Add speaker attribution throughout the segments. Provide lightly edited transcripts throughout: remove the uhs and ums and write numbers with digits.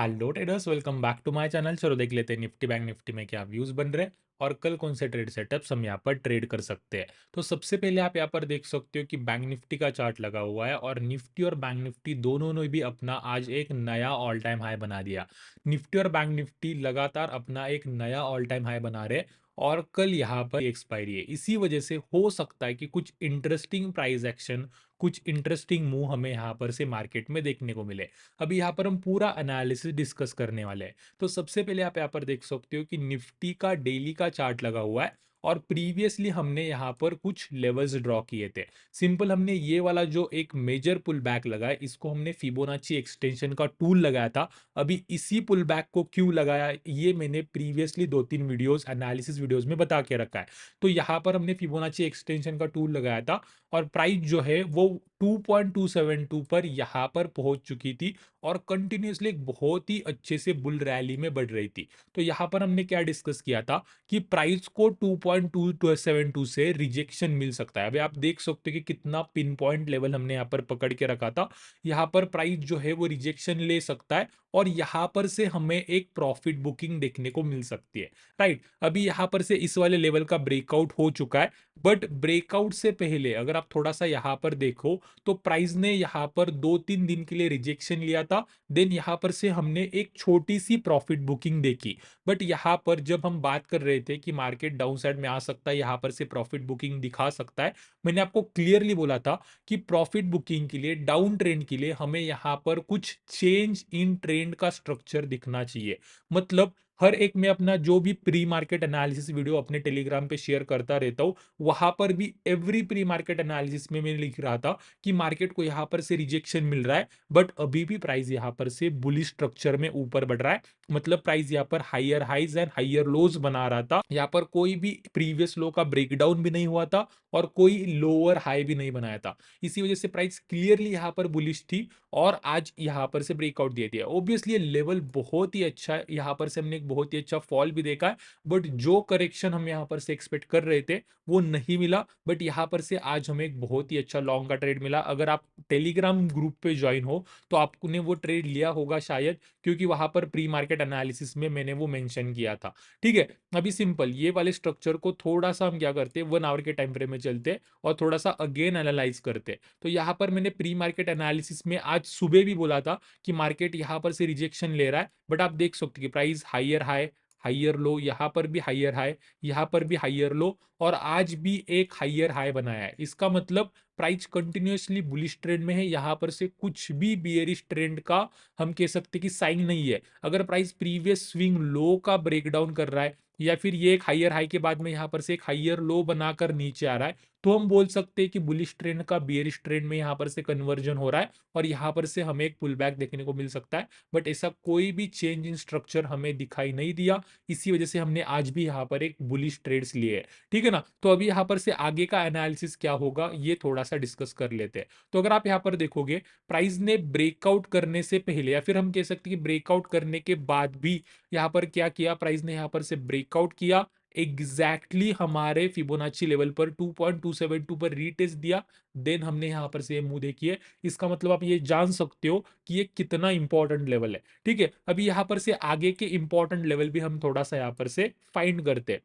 Speaker 1: Hello traders, welcome back to my channel. चलो देख लेते हैं निफ्टी बैंक निफ्टी में क्या व्यूज बन रहे हैं और कल कौन से ट्रेड सेटअप्स हम यहाँ पर ट्रेड कर सकते हैं। तो सबसे पहले आप यहाँ पर देख सकते हो कि बैंक निफ्टी का चार्ट लगा हुआ है और निफ्टी और बैंक निफ्टी दोनों ने भी अपना आज एक नया ऑल टाइम हाई बना दिया। निफ्टी और बैंक निफ्टी लगातार अपना एक नया ऑल टाइम हाई बना रहे हैं और कल यहाँ पर एक्सपायरी है। इसी वजह से हो सकता है कि कुछ इंटरेस्टिंग प्राइस एक्शन, कुछ इंटरेस्टिंग मूव हमें यहाँ पर से मार्केट में देखने को मिले। अभी यहाँ पर हम पूरा एनालिसिस डिस्कस करने वाले हैं। तो सबसे पहले आप यहाँ पर देख सकते हो कि निफ्टी का डेली का चार्ट लगा हुआ है और प्रीवियसली हमने यहाँ पर कुछ लेवल्स ड्रॉ किए थे। सिंपल हमने ये वाला जो एक मेजर पुल बैक लगा है, इसको हमने फिबोनाची एक्सटेंशन का टूल लगाया था। अभी इसी पुल बैक को क्यों लगाया, ये मैंने प्रीवियसली 2-3 वीडियोस एनालिसिस वीडियोस में बता के रखा है। तो यहाँ पर हमने फिबोनाची एक्सटेंशन का टूल लगाया था और प्राइस जो है वो 2.272 पर यहाँ पर पहुंच चुकी थी और कंटिन्यूअसली एक बहुत ही अच्छे से बुल रैली में बढ़ रही थी। तो यहाँ पर हमने क्या डिस्कस किया था कि प्राइस को 2.272 से रिजेक्शन मिल सकता है। अभी आप देख सकते हो कि कितना पिन पॉइंट लेवल हमने यहाँ पर पकड़ के रखा था। यहाँ पर प्राइस जो है वो रिजेक्शन ले सकता है और यहाँ पर से हमें एक प्रॉफिट बुकिंग देखने को मिल सकती है। राइट, अभी यहाँ पर से इस वाले लेवल का ब्रेकआउट हो चुका है, बट ब्रेकआउट से पहले अगर आप थोड़ा सा यहाँ पर देखो तो प्राइस ने यहाँ पर 2-3 दिन के लिए रिजेक्शन लिया था। देन यहाँ पर से हमने एक छोटी सी प्रॉफिट बुकिंग देखी। बट यहाँ पर जब हम बात कर रहे थे कि मार्केट डाउन साइड में आ सकता है, यहाँ पर से प्रॉफिट बुकिंग दिखा सकता है, मैंने आपको क्लियरली बोला था कि प्रॉफिट बुकिंग के लिए, डाउन ट्रेंड के लिए हमें यहाँ पर कुछ चेंज इन ट्रेंड का स्ट्रक्चर दिखना चाहिए। मतलब हर एक में अपना जो भी प्री मार्केट एनालिसिस वीडियो अपने टेलीग्राम पे शेयर करता रहता हूँ, वहां पर भी एवरी प्री मार्केट एनालिसिस में मैं लिख रहा था कि मार्केट को यहाँ पर से रिजेक्शन मिल रहा है, बट अभी भी प्राइस यहाँ पर से बुलिश स्ट्रक्चर में ऊपर बढ़ रहा है। मतलब प्राइस यहाँ पर higher highs and higher lows बना रहा था। यहाँ पर कोई भी प्रीवियस लो का ब्रेकडाउन भी नहीं हुआ था और कोई लोअर हाई भी नहीं बनाया था। इसी वजह से प्राइस क्लियरली यहाँ पर बुलिश थी और आज यहाँ पर से ब्रेकआउट दे दिया। ऑब्वियसली ये लेवल बहुत ही अच्छा है, यहाँ पर से हमने एक बहुत ही अच्छा फॉल भी देखा है, बट जो करेक्शन हम यहाँ पर से एक्सपेक्ट कर रहे थे वो नहीं मिला। बट यहाँ पर से आज हमें एक बहुत ही अच्छा लॉन्ग का ट्रेड मिला। अगर आप टेलीग्राम ग्रुप पे ज्वाइन हो तो आपने वो ट्रेड लिया होगा शायद, क्योंकि वहां पर प्री मार्केट एनालिसिस में मैंने वो मेंशन किया था। ठीक है, अभी सिंपल ये वाले स्ट्रक्चर को थोड़ा सा हम क्या करते हैं, 1 आवर के टाइम फ्रेम में चलते हैं और थोड़ा सा अगेन एनालाइज करते हैं। तो यहाँ पर मैंने प्री मार्केट एनालिसिस में आज सुबह भी बोला था कि मार्केट यहाँ पर से रिजेक्शन ले रहा है, बट आप देख सकते हो कि price higher high, higher low, यहाँ पर भी हायर हाई, यहाँ पर भी हायर लो और आज भी एक हायर हाई बनाया है। इसका मतलब प्राइस कंटिन्यूअसली बुलिश ट्रेंड में है। यहाँ पर से कुछ भी बियरिश ट्रेंड का हम कह सकते कि साइन नहीं है। अगर प्राइस प्रीवियस स्विंग लो का ब्रेकडाउन कर रहा है या फिर ये एक हायर हाई के बाद में यहाँ पर से एक हायर लो बनाकर नीचे आ रहा है, तो हम बोल सकते हैं कि बुलिश ट्रेंड का बियरिश ट्रेंड में यहाँ पर से कन्वर्जन हो रहा है और यहाँ पर से हमें एक पुल बैक देखने को मिल सकता है। बट ऐसा कोई भी चेंज इन स्ट्रक्चर हमें दिखाई नहीं दिया। इसी वजह से हमने आज भी यहाँ पर एक बुलिश ट्रेड्स लिए हैं। ठीक है ना, तो अभी यहाँ पर से आगे का एनालिसिस क्या होगा ये थोड़ा सा डिस्कस कर लेते हैं। तो अगर आप यहाँ पर देखोगे, प्राइस ने ब्रेकआउट करने से पहले या फिर हम कह सकते हैं कि ब्रेकआउट करने के बाद भी यहाँ पर क्या किया, प्राइस ने यहाँ पर से ब्रेकआउट किया, एग्जैक्टली हमारे फिबोनाची लेवल पर 2.272 पर रीटेस्ट दिया। देन हमने यहाँ पर से ये मुंह देखी है। इसका मतलब आप ये जान सकते हो कि ये कितना इंपॉर्टेंट लेवल है। ठीक है, अभी यहाँ पर से आगे के इंपॉर्टेंट लेवल भी हम थोड़ा सा यहाँ पर से फाइंड करते हैं।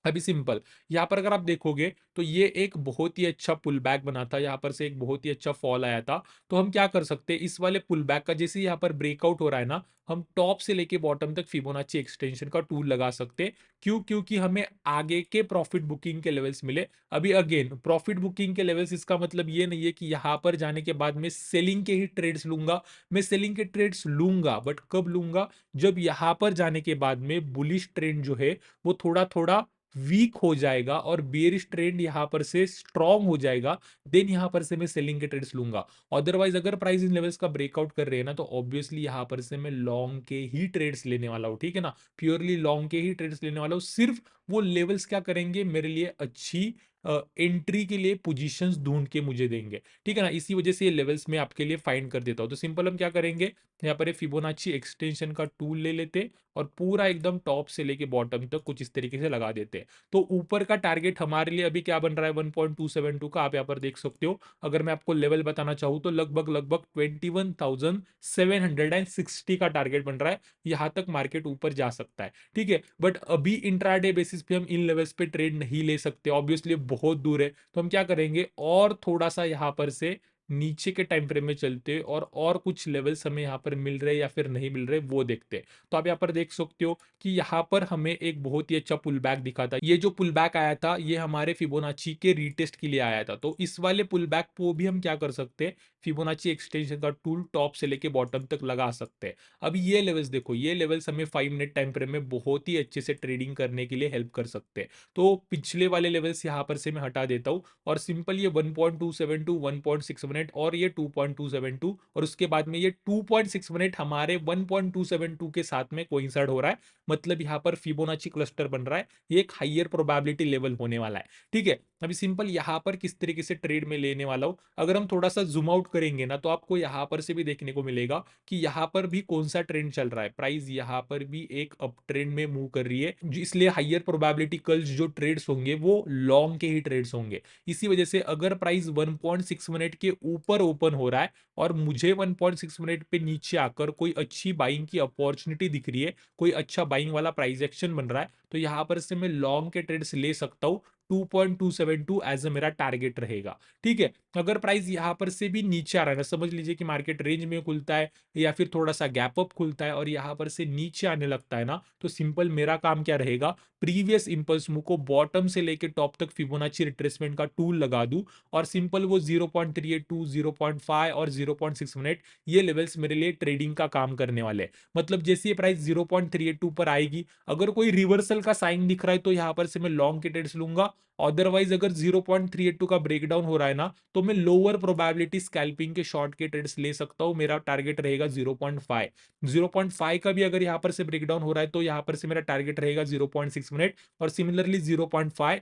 Speaker 1: अभी सिंपल यहाँ पर अगर आप देखोगे तो ये एक बहुत ही अच्छा पुल बैक बना था, यहाँ पर से एक बहुत ही अच्छा फॉल आया था। तो हम क्या कर सकते हैं, इस वाले पुल बैक का जैसे यहाँ पर ब्रेकआउट हो रहा है ना, हम टॉप से लेके बॉटम तक फिबोनाची एक्सटेंशन का टूल लगा सकते हैं। क्यों? क्योंकि हमें आगे के प्रॉफिट बुकिंग के लेवल्स मिले। अभी अगेन प्रॉफिट बुकिंग के लेवल्स, इसका मतलब ये नहीं है कि यहाँ पर जाने के बाद मैं सेलिंग के ही ट्रेड्स लूंगा। मैं सेलिंग के ट्रेड्स लूंगा, बट कब लूंगा, जब यहाँ पर जाने के बाद में बुलिश ट्रेंड जो है वो थोड़ा थोड़ा वीक हो जाएगा और बेयरिश ट्रेंड यहाँ पर से स्ट्रांग हो जाएगा। देन यहाँ पर से मैं सेलिंग के ट्रेड्स लूंगा। अदरवाइज अगर प्राइस इन लेवल्स का ब्रेकआउट कर रहे हैं ना, तो ऑब्वियसली यहाँ पर से मैं लॉन्ग के ही ट्रेड्स लेने वाला हूँ। ठीक है ना, प्योरली लॉन्ग के ही ट्रेड्स लेने वाला हूँ। सिर्फ वो लेवल्स क्या करेंगे, मेरे लिए अच्छी एंट्री के लिए पोजीशंस ढूँढ के मुझे देंगे, ठीक है ना? इसी वजह से ये लेवल्स मैं आपके लिए फाइंड कर देता हूँ। तो सिंपल हम क्या करेंगे, यहाँ पर ये फिबोनाची एक्सटेंशन का टूल ले लेते और पूरा एकदम टॉप से लेके बॉटम तक कुछ इस तरीके से लगा देते। तो ऊपर का टारगेट हमारे लिए अभी क्या बन रहा है 1.272 का, आप यहाँ पर देख सकते हो। अगर मैं आपको लेवल बताना चाहूँ तो लगभग 21,760 का टारगेट बन रहा है। यहाँ तक मार्केट ऊपर जा सकता है, ठीक है? बट अभी इंट्राडे बेसिस पे हम इन लेवल्स पे ट्रेड नहीं ले सकते, ऑब्वियसली बहुत दूर है। तो हम क्या करेंगे, और थोड़ा-सा यहाँ पर से नीचे के टाइम फ्रेम में चलते हैं और कुछ लेवल्स हमें यहाँ पर मिल रहे हैं या फिर नहीं मिल रहे, वो देखते हैं। तो आप यहाँ पर देख सकते हो कि यहाँ पर हमें एक बहुत ही अच्छा पुल बैक दिखा था। ये जो पुल बैक आया था, ये हमारे फिबोनाची के रीटेस्ट के लिए आया था। तो इस वाले पुल बैक को भी हम क्या कर सकते हैं, फिबोनाची एक्सटेंशन का टूल टॉप से लेके बॉटम तक लगा सकते हैं। अब ये लेवल्स देखो, ये लेवल्स हमें 5 मिनट टाइम फ्रेम में बहुत ही अच्छे से ट्रेडिंग करने के लिए हेल्प कर सकते हैं। तो पिछले वाले लेवल्स यहाँ पर से मैं हटा देता हूँ और सिंपल ये 1.272, 1.618 और ये 2.272 और उसके बाद में ये 2.618 हमारे 1.272 के साथ में कोइंसाइड हो रहा है। मतलब यहाँ पर फिबोनाची क्लस्टर बन रहा है। ये एक हाइयर प्रोबेबिलिटी लेवल होने वाला है, ठीक है? अभी सिंपल यहाँ पर किस तरीके से ट्रेड में लेने वाला हूँ, अगर हम थोड़ा-सा ज़ूम आउट करेंगे ना, तो आपको यहाँ पर से भी देखने को मिलेगा कि यहाँ पर भी कौन-सा ट्रेंड चल रहा है। प्राइस यहाँ पर भी एक अप ट्रेंड में मूव कर रही है, जो इसलिए हाइयर प्रोबेबिलिटी कल जो ट्रेड्स होंगे वो लॉन्ग के ही ट्रेड्स होंगे। इसी वजह से अगर प्राइस 1.6 मिनट के ऊपर ओपन हो रहा है और मुझे 1.6 मिनट पे नीचे आकर कोई अच्छी बाइंग की अपॉर्चुनिटी दिख रही है, कोई अच्छा बाइंग वाला प्राइस एक्शन बन रहा है, तो यहाँ पर से मैं लॉन्ग के ट्रेड्स ले सकता हूँ। 2.272 एज अ मेरा टारगेट रहेगा, ठीक है? अगर प्राइस यहाँ पर से भी नीचे आ रहा है ना, समझ लीजिए कि मार्केट रेंज में खुलता है या फिर थोड़ा-सा गैप अप खुलता है और यहाँ पर से नीचे आने लगता है ना, तो सिंपल मेरा काम क्या रहेगा, प्रीवियस इंपल्स मूव को बॉटम से लेके टॉप तक फिबोनाची रिट्रेसमेंट का टूल लगा दूँ और सिंपल वो 0.382, 0.5 और 0.618 ये लेवल्स मेरे लिए ट्रेडिंग का काम करने वाले हैं। मतलब जैसे ये प्राइस 0.382 पर आएगी, अगर कोई रिवर्सल का साइन दिख रहा है तो यहाँ पर से मैं लॉन्ग के ट्रेड्स लूँगा। अदरवाइज़ अगर 0.382 का ब्रेकडाउन हो रहा है ना, तो मैं लोअर प्रोबेबिलिटी स्कैल्पिंग के शॉर्ट के ट्रेड्स ले सकता हूँ। मेरा टारगेट रहेगा 0.5। 0.5 का भी अगर यहाँ पर से ब्रेकडाउन हो रहा है, तो यहाँ पर से मेरा टारगेट रहेगा 0.6 मिनट और सिमिलरली 0.5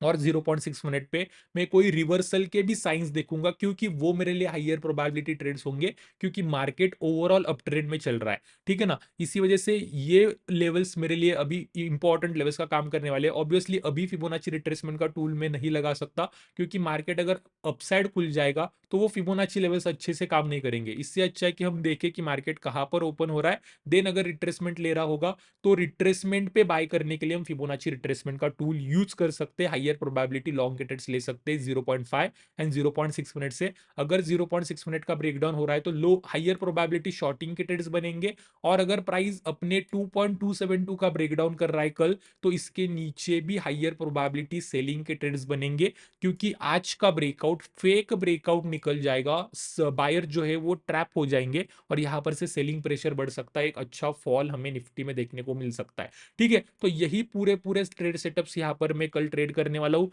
Speaker 1: और 0.6 मिनट पे मैं कोई रिवर्सल के भी साइंस देखूंगा, क्योंकि वो मेरे लिए हाइयर प्रोबेबिलिटी ट्रेड्स होंगे, क्योंकि मार्केट ओवरऑल अप ट्रेंड में चल रहा है, ठीक है ना? इसी वजह से ये लेवल्स मेरे लिए अभी इंपॉर्टेंट लेवल्स का काम करने वाले हैं। ऑब्वियसली अभी फिबोनाची रिट्रेसमेंट का टूल मैं नहीं लगा सकता, क्योंकि मार्केट अगर अपसाइड खुल जाएगा तो वो फिबोनाची लेवल्स अच्छे से काम नहीं करेंगे। इससे अच्छा है कि हम देखें कि मार्केट कहां पर ओपन हो रहा है, देन अगर रिट्रेसमेंट ले रहा होगा तो रिट्रेसमेंट पे बाय करने के लिए हम फिबोनाची रिट्रेसमेंट का टूल यूज कर सकते हैं। हाइयर प्रोबेबिलिटी लॉन्ग के ट्रेड्स ले सकते हैं 0.5 एंड 0.6 मिनट से। अगर 0.6 मिनट का ब्रेकडाउन हो रहा है तो लो हाइयर प्रोबेबिलिटी शॉर्टिंग के ट्रेड्स बनेंगे और अगर प्राइस अपने 2.272 का ब्रेकडाउन कर रहा है कल, तो इसके नीचे भी हाइयर प्रोबेबिलिटी सेलिंग के ट्रेड्स बनेंगे, क्योंकि आज का ब्रेकआउट फेक ब्रेकआउट निकल जाएगा। बायर जो है वो ट्रैप हो जाएंगे और यहाँ पर से सेलिंग प्रेशर बढ़ सकता है, एक अच्छा फॉल हमें निफ्टी में देखने को मिल सकता है, ठीक है? तो यही पूरे पूरे ट्रेड सेटअप्स यहाँ पर मैं कल ट्रेड करने वाला हूँ।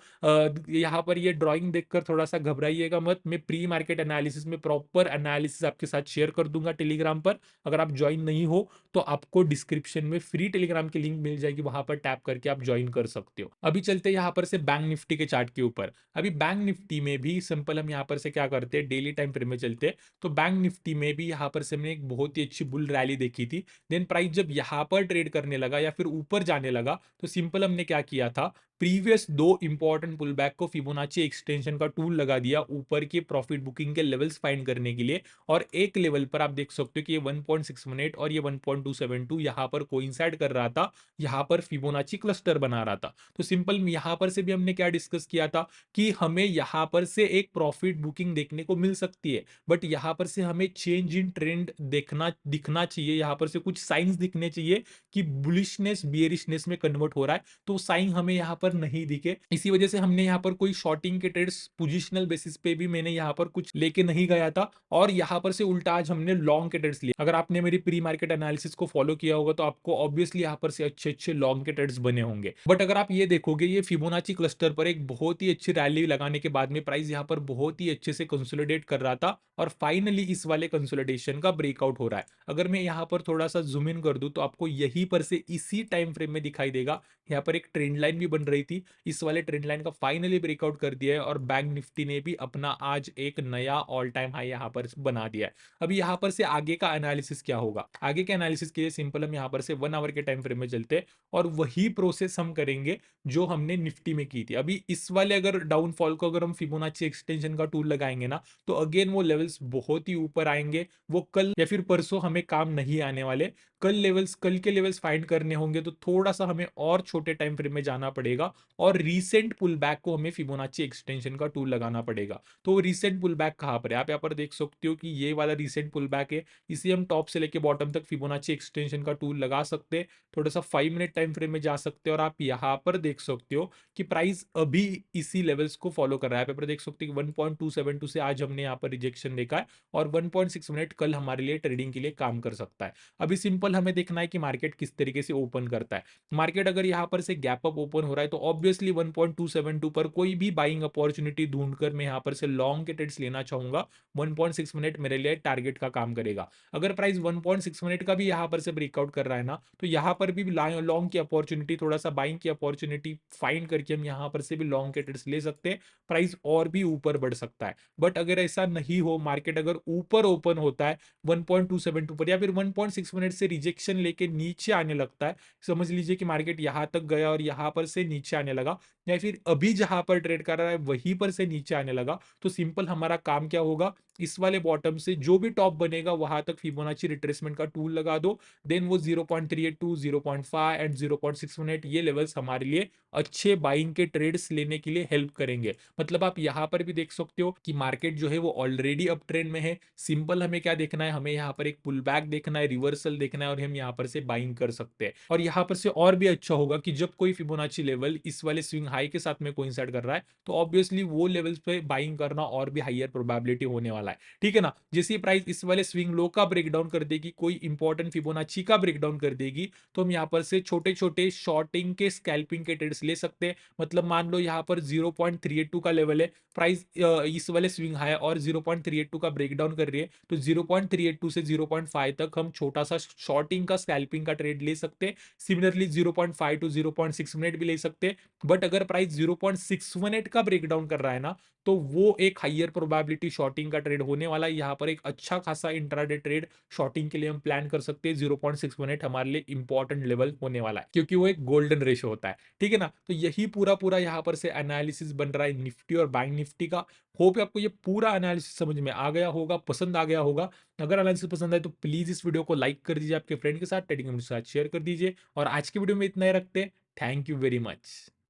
Speaker 1: यहाँ पर ये ड्राइंग देखकर थोड़ा सा घबराइएगा मत, मैं प्री मार्केट एनालिसिस में प्रॉपर एनालिसिस आपके साथ शेयर कर दूंगा टेलीग्राम पर। अगर आप ज्वाइन नहीं हो तो आपको डिस्क्रिप्शन में फ्री टेलीग्राम की लिंक मिल जाएगी, वहां पर टैप करके आप ज्वाइन कर सकते हो। अभी चलते हैं यहाँ पर से बैंक निफ्टी के चार्ट के ऊपर। अभी बैंक निफ्टी में भी सिंपल हम यहाँ पर से क्या करते हैं, डेली टाइम फ्रेम में चलते हैं। तो बैंक निफ्टी में भी यहाँ पर से हमने एक बहुत ही अच्छी बुल रैली देखी थी। देन प्राइस जब यहाँ पर ट्रेड करने लगा या फिर ऊपर जाने लगा, तो सिंपल हमने क्या किया था, प्रीवियस दो इंपॉर्टेंट पुल बैक को फिबोनाची एक्सटेंशन का टूल लगा दिया ऊपर के प्रॉफिट बुकिंग के लेवल्स फाइंड करने के लिए। और एक लेवल पर आप देख सकते हो कि ये 1.618 और ये 1.272 यहाँ पर कोइंसाइड कर रहा था, यहाँ पर फिबोनाची क्लस्टर बना रहा था। तो सिंपल यहाँ पर से भी हमने क्या डिस्कस किया था कि हमें यहाँ पर से एक प्रॉफिट बुकिंग देखने को मिल सकती है, बट यहाँ पर से हमें चेंज इन ट्रेंड देखना दिखना चाहिए, यहाँ पर से कुछ साइंस दिखने चाहिए कि बुलिशनेस बियरिशनेस में कन्वर्ट हो रहा है। तो साइन हमें यहाँ पर नहीं दिखे, इसी वजह से हमने यहाँ पर कोई शॉर्टिंग के ट्रेड्स पोजिशनल बेसिस पे भी मैंने यहाँ पर कुछ लेके नहीं गया था और यहाँ पर से उल्टा आज हमने लॉन्ग के ट्रेड्स लिए। अगर आपने मेरी प्री मार्केट एनालिसिस को फॉलो किया होगा तो आपको ऑब्वियसली यहाँ पर से अच्छे अच्छे लॉन्ग के ट्रेड्स बने होंगे। बट अगर आप ये देखोगे, ये फिबोनाची क्लस्टर पर एक बहुत ही अच्छी रैली लगाने के बाद में प्राइस यहाँ पर बहुत ही अच्छे से कंसोलिडेट कर रहा था और फाइनली इस वाले कंसोलिडेशन का ब्रेकआउट हो रहा है। अगर मैं यहाँ पर थोड़ा सा जूम इन कर दूं तो आपको यहीं पर से इसी टाइम फ्रेम में दिखाई देगा, यहाँ पर एक ट्रेंड लाइन भी बन रही थी, इस वाले ट्रेंड लाइन का फाइनली ब्रेकआउट कर दिया है और बैंक निफ्टी ने भी अपना आज एक नया ऑल टाइम हाई यहाँ पर बना दिया है। अभी यहाँ पर से आगे का एनालिसिस क्या होगा? आगे के एनालिसिस के लिए सिंपल हम यहाँ पर से 1 आवर के टाइम फ्रेम में चलते हैं और वही प्रोसेस हम करेंगे जो हमने निफ्टी में की थी। अभी इस वाले अगर डाउनफॉल को अगर हम फिबोनाची एक्सटेंशन का टूल लगाएँगे ना, तो अगेन वो लेवल्स बहुत ही ऊपर आएँगे। वो कल या फिर परसों हमें काम नहीं आने वाले। कल के लेवल्स फाइंड करने होंगे तो थोड़ा-सा हमें और छोटे टाइम फ्रेम में जाना पड़ेगा और रीसेंट पुल बैक को हमें फिबोनाची एक्सटेंशन का टूल लगाना पड़ेगा। तो रीसेंट पुल बैक कहाँ पर है? आप यहाँ पर देख सकते हो कि ये वाला रीसेंट पुल बैक है। इसे हम टॉप से लेके बॉटम तक फिबोनाची एक्सटेंशन का टूल लगा सकते हैं। थोड़ा-सा 5 मिनट टाइम फ्रेम में जा सकते हो और आप यहाँ पर देख सकते हो कि प्राइस अभी इसी लेवल्स को फॉलो कर रहा है। आप यहाँ पर देख सकते हो कि 1.272 से आज हमने यहाँ पर रिजेक्शन देखा है और 1.6 मिनट कल हमारे लिए ट्रेडिंग के लिए काम कर सकता है। अभी सिंपल हमें देखना है कि मार्केट किस तरीके से ओपन करता है। मार्केट अगर यहाँ पर से गैप अप ओपन हो रहा है तो ऑब्वियसली 1.272 पर कोई भी बाइंग अपॉर्चुनिटी ढूंढकर मैं यहाँ पर से लॉन्ग के ट्रेड्स लेना चाहूंगा। 1.6 मिनट मेरे लिए टारगेट का काम करेगा। अगर प्राइस 1.6 मिनट का भी यहाँ पर से ब्रेकआउट कर रहा है ना, तो यहाँ पर भी लॉन्ग की अपॉर्चुनिटी, थोड़ा सा बाइंग की अपॉर्चुनिटी फाइंड करके हम यहाँ पर से भी लॉन्ग के ट्रेड्स ले सकते हैं। प्राइस और भी ऊपर बढ़ सकता है। बट अगर ऐसा नहीं हो, मार्केट अगर ऊपर ओपन होता है 1.272 पर या फिर 1.6 मिनट से रिजेक्शन लेके नीचे आने लगता है, समझ लीजिए कि मार्केट यहां तक गया और यहां पर से नीचे आने लगा या फिर अभी जहां पर ट्रेड कर रहा है वहीं पर से नीचे आने लगा, तो सिंपल हमारा काम क्या होगा? इस वाले बॉटम से जो भी टॉप बनेगा वहां तक फिबोनाची रिट्रेसमेंट का टूल लगा दो। देन वो 0.382, 0.5 एंड 0.6 मिनट ये लेवल्स हमारे लिए अच्छे बाइंग के ट्रेड्स लेने के लिए हेल्प करेंगे। मतलब आप यहाँ पर भी देख सकते हो कि मार्केट जो है वो ऑलरेडी अप ट्रेंड में है। सिंपल हमें क्या देखना है? हमें यहाँ पर एक पुल बैक देखना है, रिवर्सल देखना है और हम यहाँ पर से बाइंग कर सकते हैं। और यहाँ पर से और भी अच्छा होगा कि जब कोई फिबोनाची लेवल इस वाले स्विंग हाई के साथ में कोइंसाइड कर रहा है, तो ऑब्वियसली वो लेवल्स पे बाइंग करना और भी हाईयर प्रोबेबिलिटी होने वाला है। ठीक है ना? जैसे प्राइस इस वाले स्विंग लो का ब्रेकडाउन कर देगी, कोई इंपॉर्टेंट फिबोनाची का ब्रेकडाउन कर देगी, तो हम यहाँ पर से छोटे-छोटे शॉर्टिंग के, स्कैल्पिंग के ट्रेड्स ले सकते हैं। मतलब मान लो यहाँ पर 0.382 का लेवल है, प्राइस इस वाले स्विंग हाई और 0.382 का ब्रेकडाउन कर रही है, तो 0.382 से 0.5 तक हम छोटा सा शॉर्टिंग का, स्कैल्पिंग का ट्रेड ले सकते हैं। सिमिलरली 0.5 टू 0.6 मिनट भी ले सकते हैं। बट अगर प्राइस 0.6 मिनट का ब्रेकडाउन कर रहा है ना, तो वो एक हाइयर प्रोबेबिलिटी शॉर्टिंग का ट्रेड होने वाला है। यहाँ पर एक अच्छा खासा इंट्राडे ट्रेड शॉर्टिंग के लिए हम प्लान कर सकते हैं। 0.6 मिनट हमारे लिए इंपॉर्टेंट लेवल होने वाला है क्योंकि वो एक गोल्डन रेशो होता है। ठीक है ना? तो यही पूरा पूरा यहाँ पर से एनालिसिस बन रहा है निफ्टी और बैंक निफ्टी का। होप आपको ये पूरा एनालिसिस समझ में आ गया होगा, पसंद आ गया होगा। अगर एनालिसिस पसंद आए तो प्लीज इस वीडियो को लाइक कर दीजिए, आपके फ्रेंड के साथ, ट्रेडिंग के साथ शेयर कर दीजिए और आज की वीडियो में इतना ही रखते हैं। Thank you very much.